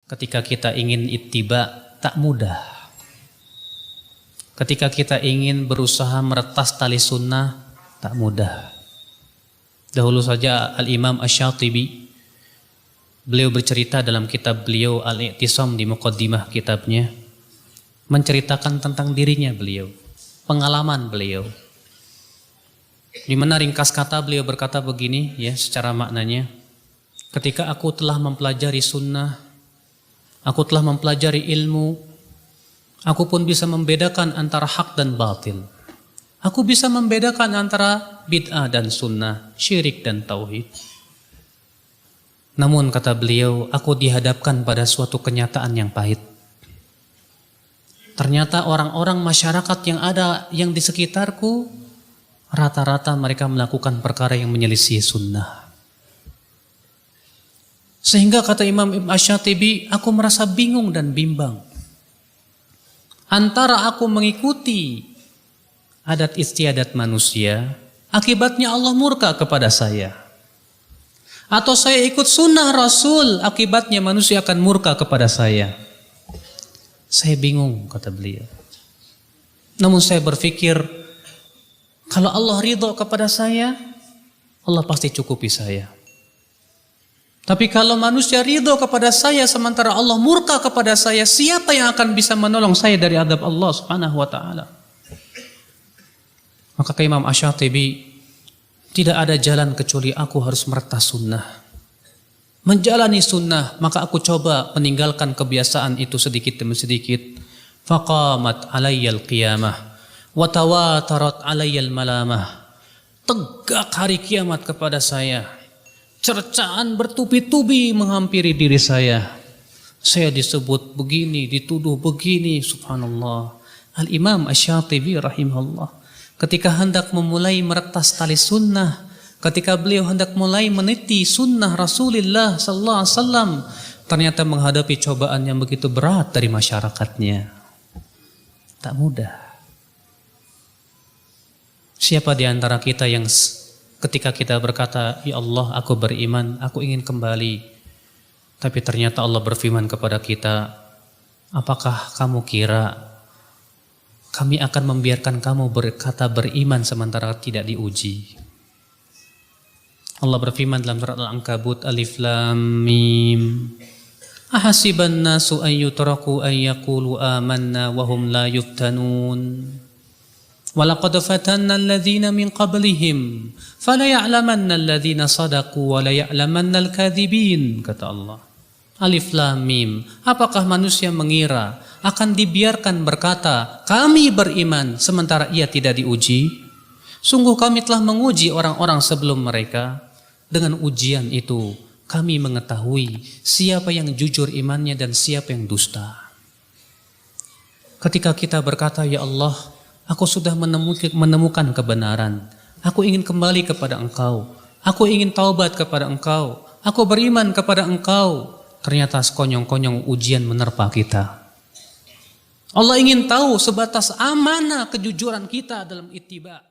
Ketika kita ingin ittiba, tak mudah. Ketika kita ingin berusaha meretas tali sunnah, tak mudah. Dahulu saja Al-Imam Asy-Syatibi, beliau bercerita dalam kitab beliau Al-I'tisam di muqaddimah kitabnya, menceritakan tentang dirinya beliau, pengalaman beliau. Di mana ringkas kata beliau berkata begini ya, secara maknanya, ketika aku telah mempelajari sunnah, aku telah mempelajari ilmu, aku pun bisa membedakan antara hak dan batil. Aku bisa membedakan antara bid'ah dan sunnah, syirik dan tauhid. Namun kata beliau, aku dihadapkan pada suatu kenyataan yang pahit. Ternyata orang-orang masyarakat yang ada yang di sekitarku, rata-rata mereka melakukan perkara yang menyelisih sunnah. Sehingga kata Imam Ibn Asy-Syatibi, aku merasa bingung dan bimbang. Antara aku mengikuti adat istiadat manusia, akibatnya Allah murka kepada saya. Atau saya ikut sunnah Rasul, akibatnya manusia akan murka kepada saya. Saya bingung, kata beliau. Namun saya berpikir, kalau Allah ridho kepada saya, Allah pasti cukupi saya. Tapi kalau manusia ridho kepada saya sementara Allah murka kepada saya, siapa yang akan bisa menolong saya dari azab Allah Subhanahu wa taala? Maka ke Imam Asy-Syatibi, tidak ada jalan kecuali aku harus meretas sunnah. Menjalani sunnah, maka aku coba meninggalkan kebiasaan itu sedikit demi sedikit. Faqamat alayyal qiyamah wa tawatarat alayyal malamah. Tegak hari kiamat kepada saya. Cercaan bertubi-tubi menghampiri diri saya. Saya disebut begini, dituduh begini, subhanallah. Al-Imam Asy-Syatibi rahimahullah, ketika hendak memulai meretas tali sunnah, ketika beliau hendak mulai meniti sunnah Rasulullah sallallahu alaihi wasallam, ternyata menghadapi cobaan yang begitu berat dari masyarakatnya. Tak mudah. Siapa di antara kita yang ketika kita berkata, ya Allah, aku beriman, aku ingin kembali, tapi ternyata Allah berfirman kepada kita, apakah kamu kira kami akan membiarkan kamu berkata beriman sementara tidak diuji? Allah berfirman dalam surat Al-Ankabut, Alif Lam Mim, ahasiban nasu an yutraku an yaqulu amanna wa hum la yuftanun. Walaqad fatanna alladhina min qablihim fala ya'lamanna alladhina sadaqu wa la ya'lamanna al-kadhibin, kata Allah. Alif Lam Mim, apakah manusia mengira akan dibiarkan berkata kami beriman sementara ia tidak diuji? Sungguh kami telah menguji orang-orang sebelum mereka. Dengan ujian itu kami mengetahui siapa yang jujur imannya dan siapa yang dusta. Ketika kita berkata, ya Allah, aku sudah menemukan kebenaran, aku ingin kembali kepada Engkau, aku ingin taubat kepada Engkau, aku beriman kepada Engkau, ternyata sekonyong-konyong ujian menerpa kita. Allah ingin tahu sebatas amanah kejujuran kita dalam ittiba.